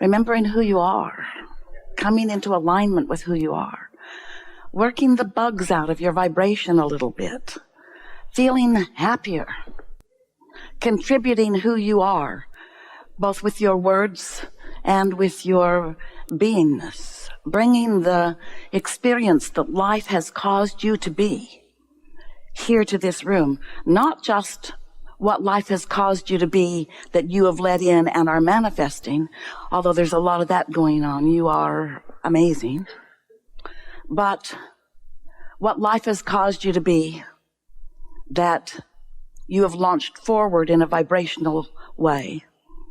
remembering who you are, coming into alignment with who you are, working the bugs out of your vibration a little bit, feeling happier, contributing who you are, both with your words and with your beingness, bringing the experience that life has caused you to be here to this room, not just what life has caused you to be that you have let in and are manifesting, although there's a lot of that going on. You are amazing. But what life has caused you to be that you have launched forward in a vibrational way,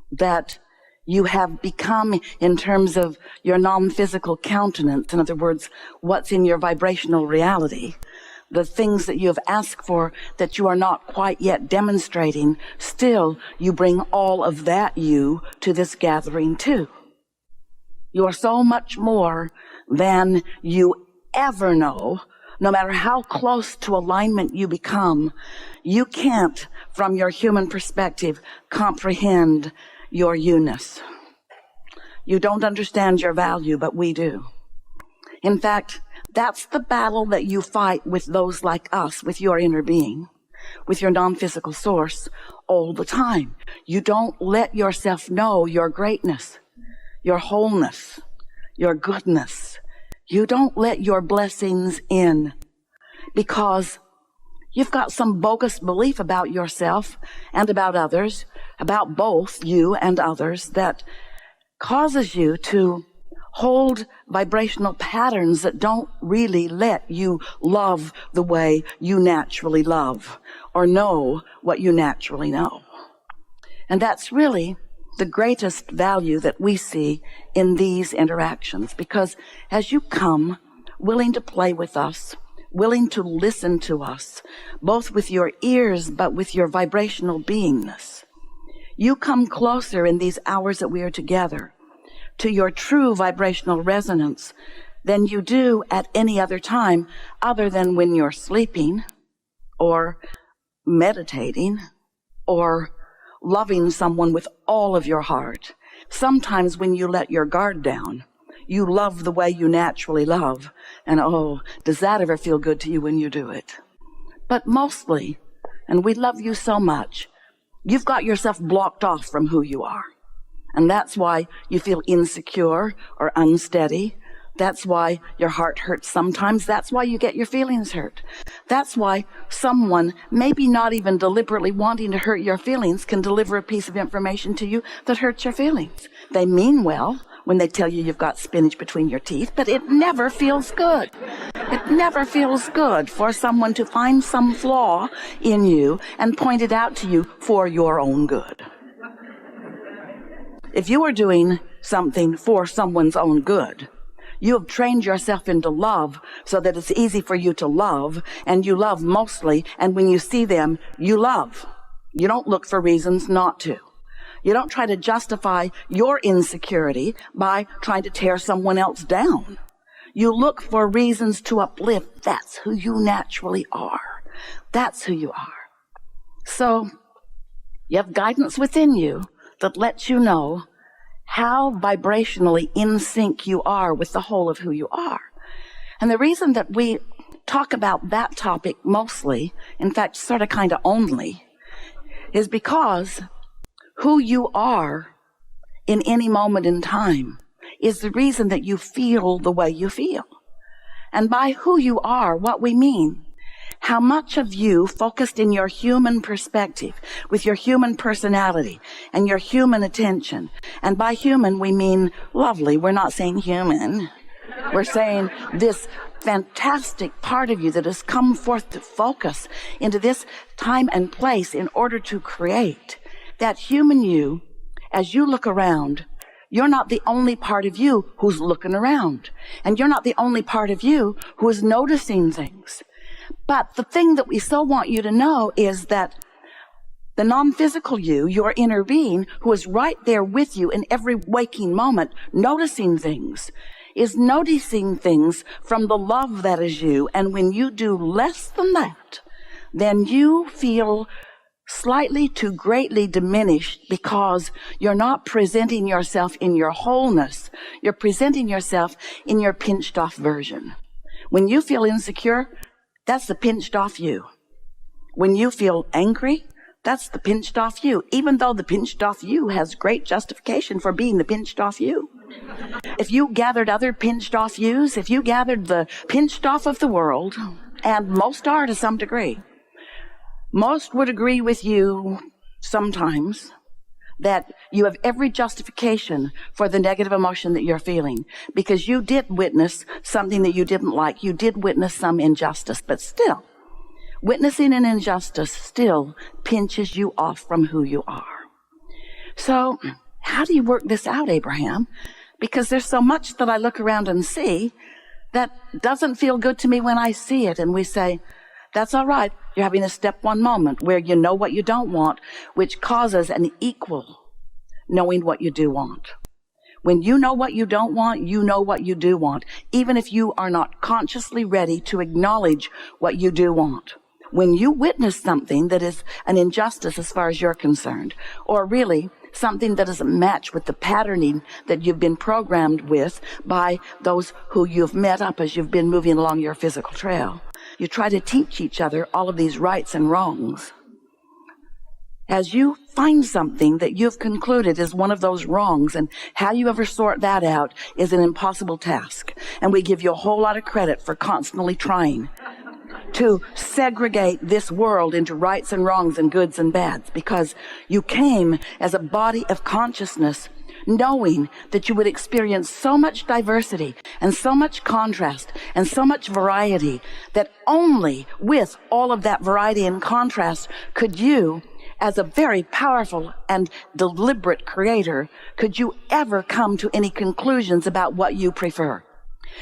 that you have become in terms of your non-physical countenance, in other words, what's in your vibrational reality, the things that you have asked for that you are not quite yet demonstrating, still you bring all of that you to this gathering too. You are so much more than you ever know. No matter how close to alignment you become, you can't, from your human perspective, comprehend your you-ness. You don't understand your value, but we do. In fact, that's the battle that you fight with those like us, with your inner being, with your non-physical source all the time. You don't let yourself know your greatness, your wholeness, your goodness. You don't let your blessings in because you've got some bogus belief about yourself and about others, about both you and others, that causes you to hold vibrational patterns that don't really let you love the way you naturally love or know what you naturally know. And that's really the greatest value that we see in these interactions, because as you come willing to play with us, willing to listen to us, both with your ears but with your vibrational beingness, you come closer in these hours that we are together to your true vibrational resonance than you do at any other time other than when you're sleeping or meditating or loving someone with all of your heart. Sometimes when you let your guard down, you love the way you naturally love. And oh, does that ever feel good to you when you do it? But mostly, and we love you so much, you've got yourself blocked off from who you are. And that's why you feel insecure or unsteady. That's why your heart hurts sometimes. That's why you get your feelings hurt. That's why someone, maybe not even deliberately wanting to hurt your feelings, can deliver a piece of information to you that hurts your feelings. They mean well when they tell you you've got spinach between your teeth, but it never feels good. It never feels good for someone to find some flaw in you and point it out to you for your own good. If you are doing something for someone's own good, you have trained yourself into love so that it's easy for you to love, and you love mostly, and when you see them, you love. You don't look for reasons not to. You don't try to justify your insecurity by trying to tear someone else down. You look for reasons to uplift. That's who you naturally are. That's who you are. So you have guidance within you that lets you know how vibrationally in sync you are with the whole of who you are. And the reason that we talk about that topic mostly, in fact, sort of kind of only, is because who you are in any moment in time is the reason that you feel the way you feel. And by who you are, what we mean, how much of you focused in your human perspective, with your human personality and your human attention. And by human, we mean lovely. We're not saying human. We're saying this fantastic part of you that has come forth to focus into this time and place in order to create that human you. As you look around, you're not the only part of you who's looking around. And you're not the only part of you who is noticing things. But the thing that we so want you to know is that the non-physical you, your inner being, who is right there with you in every waking moment, noticing things, is noticing things from the love that is you. And when you do less than that, then you feel slightly to greatly diminished because you're not presenting yourself in your wholeness. You're presenting yourself in your pinched off version. When you feel insecure, that's the pinched off you. When you feel angry, that's the pinched off you, even though the pinched off you has great justification for being the pinched off you. If you gathered other pinched off yous, if you gathered the pinched off of the world, and most are to some degree, most would agree with you sometimes that you have every justification for the negative emotion that you're feeling, because you did witness something that you didn't like. You did witness some injustice, but still, witnessing an injustice still pinches you off from who you are. So how do you work this out, Abraham? Because there's so much that I look around and see that doesn't feel good to me when I see it. And we say, that's all right. You're having a step one moment where you know what you don't want, which causes an equal knowing what you do want. When you know what you don't want, you know what you do want, even if you are not consciously ready to acknowledge what you do want. When you witness something that is an injustice as far as you're concerned, or really something that doesn't match with the patterning that you've been programmed with by those who you've met up as you've been moving along your physical trail, you try to teach each other all of these rights and wrongs. As you find something that you've concluded is one of those wrongs, and how you ever sort that out is an impossible task. And we give you a whole lot of credit for constantly trying to segregate this world into rights and wrongs and goods and bads, because you came as a body of consciousness knowing that you would experience so much diversity and so much contrast and so much variety that only with all of that variety and contrast could you, as a very powerful and deliberate creator, could you ever come to any conclusions about what you prefer.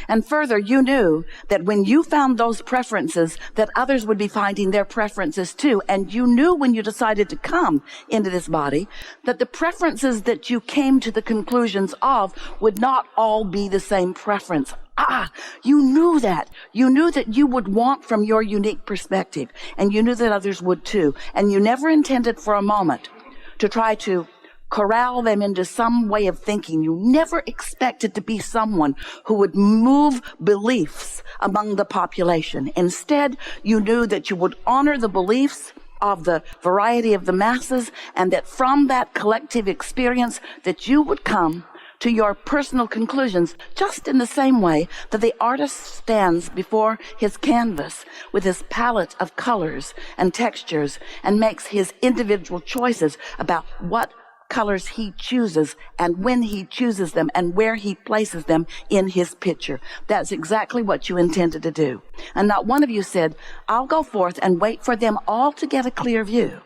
And further, you knew that when you found those preferences, that others would be finding their preferences too. And you knew when you decided to come into this body that the preferences that you came to the conclusions of would not all be the same preference. You knew that. You knew that you would want from your unique perspective, and you knew that others would too. And you never intended for a moment to try to corral them into some way of thinking. You never expected to be someone who would move beliefs among the population. Instead, you knew that you would honor the beliefs of the variety of the masses, and that from that collective experience that you would come to your personal conclusions, just in the same way that the artist stands before his canvas with his palette of colors and textures and makes his individual choices about what colors he chooses and when he chooses them and where he places them in his picture. That's exactly what you intended to do. And not one of you said, I'll go forth and wait for them all to get a clear view,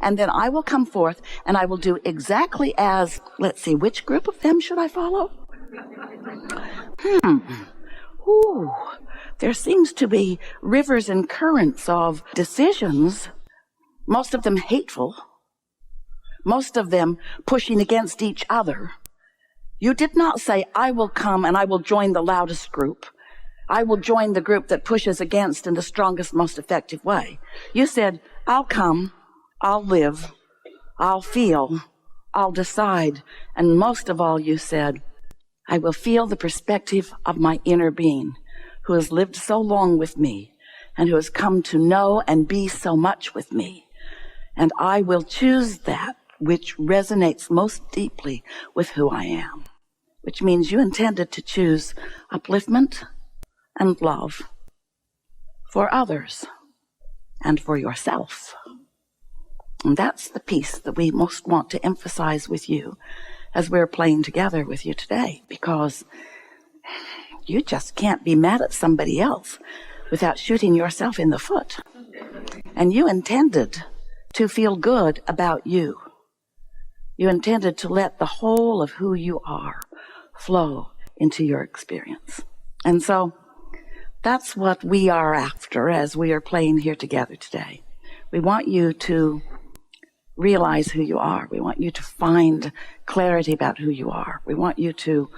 and then I will come forth and I will do exactly as, let's see, which group of them should I follow? There seems to be rivers and currents of decisions, most of them hateful, most of them pushing against each other. You did not say, I will come and I will join the loudest group. I will join the group that pushes against in the strongest, most effective way. You said, I'll come, I'll live, I'll feel, I'll decide. And most of all, you said, I will feel the perspective of my inner being, who has lived so long with me and who has come to know and be so much with me. And I will choose that which resonates most deeply with who I am, which means you intended to choose upliftment and love for others and for yourself. And that's the piece that we most want to emphasize with you as we're playing together with you today, because you just can't be mad at somebody else without shooting yourself in the foot. And you intended to feel good about you. You intended to let the whole of who you are flow into your experience. And so that's what we are after as we are playing here together today. We want you to realize who you are. We want you to find clarity about who you are. We want you to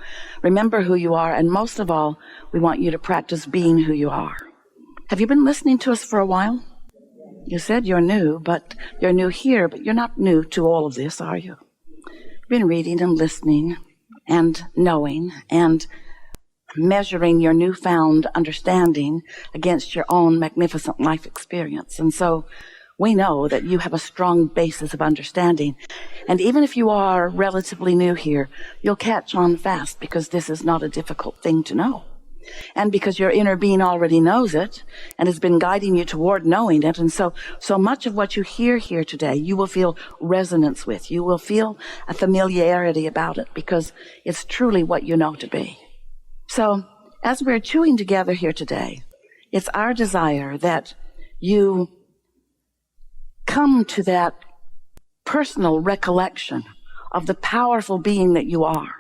remember who you are. And most of all, we want you to practice being who you are. Have you been listening to us for a while? You said you're new, but you're new here, but you're not new to all of this, are you? You've been reading and listening and knowing and measuring your newfound understanding against your own magnificent life experience. And so we know that you have a strong basis of understanding. And even if you are relatively new here, you'll catch on fast, because this is not a difficult thing to know. And because your inner being already knows it and has been guiding you toward knowing it. And so much of what you hear here today, you will feel resonance with. You will feel a familiarity about it, because it's truly what you know to be. So as we're chewing together here today, it's our desire that you come to that personal recollection of the powerful being that you are,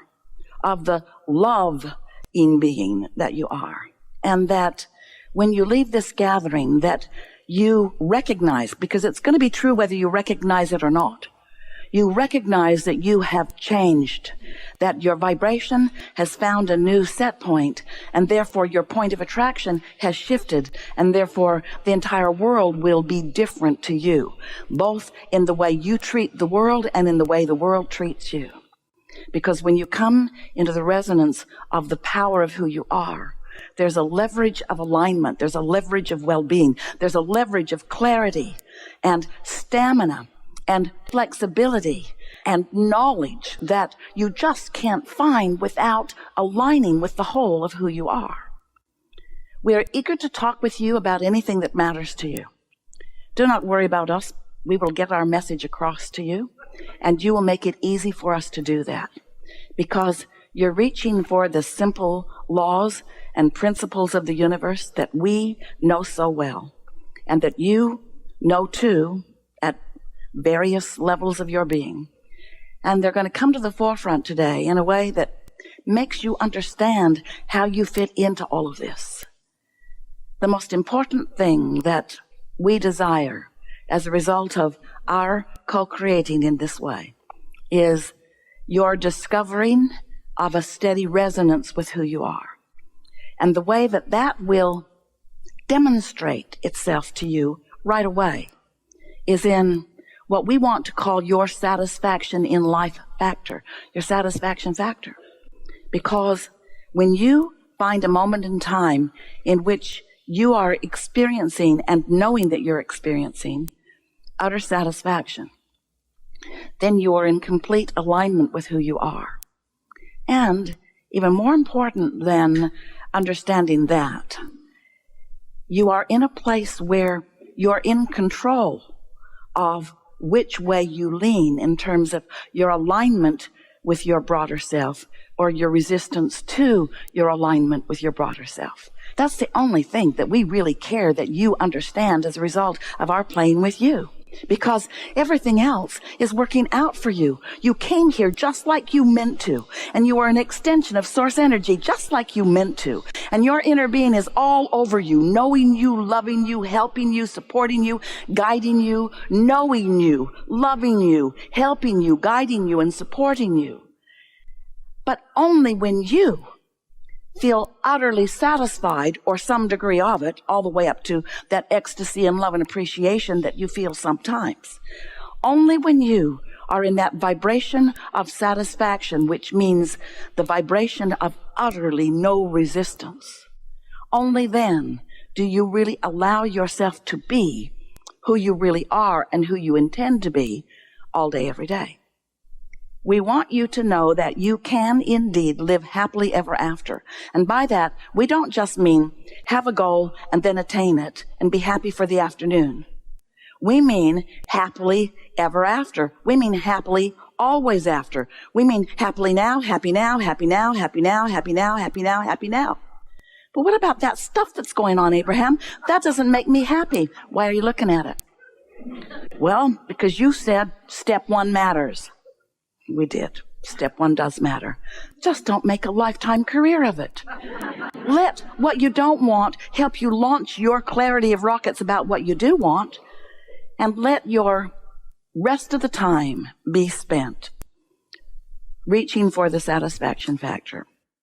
of the loving being that you are, and that when you leave this gathering, that you recognize, because it's going to be true whether you recognize it or not, you recognize that you have changed, that your vibration has found a new set point, and therefore your point of attraction has shifted, and therefore the entire world will be different to you, both in the way you treat the world and in the way the world treats you. Because when you come into the resonance of the power of who you are, there's a leverage of alignment, there's a leverage of well-being, there's a leverage of clarity and stamina and flexibility and knowledge that you just can't find without aligning with the whole of who you are. We are eager to talk with you about anything that matters to you. Do not worry about us. We will get our message across to you, and you will make it easy for us to do that, because you're reaching for the simple laws and principles of the universe that we know so well, and that you know too at various levels of your being. And they're going to come to the forefront today in a way that makes you understand how you fit into all of this. The most important thing that we desire as a result of our co-creating in this way is your discovering of a steady resonance with who you are. And the way that that will demonstrate itself to you right away is in what we want to call your satisfaction in life factor, your satisfaction factor. Because when you find a moment in time in which you are experiencing and knowing that you're experiencing utter satisfaction, then you are in complete alignment with who you are. And even more important than understanding that, you are in a place where you're in control of which way you lean in terms of your alignment with your broader self or your resistance to your alignment with your broader self. That's the only thing that we really care that you understand as a result of our playing with you. Because everything else is working out for you. You came here just like you meant to, and you are an extension of source energy just like you meant to. And your inner being is all over you, knowing you, loving you, helping you, supporting you, guiding you, knowing you, loving you, helping you, guiding you, and supporting you. But only when you feel utterly satisfied, or some degree of it, all the way up to that ecstasy and love and appreciation that you feel sometimes. Only when you are in that vibration of satisfaction, which means the vibration of utterly no resistance, only then do you really allow yourself to be who you really are and who you intend to be all day, every day. We want you to know that you can indeed live happily ever after. And by that, we don't just mean have a goal and then attain it and be happy for the afternoon. We mean happily ever after. We mean happily always after. We mean happily now, happy now, happy now, happy now, happy now, happy now, happy now. But what about that stuff that's going on, Abraham? That doesn't make me happy. Why are you looking at it? Well, because you said step one matters. We did. Step one does matter. Just don't make a lifetime career of it. Let what you don't want help you launch your clarity of rockets about what you do want, and let your rest of the time be spent reaching for the satisfaction factor.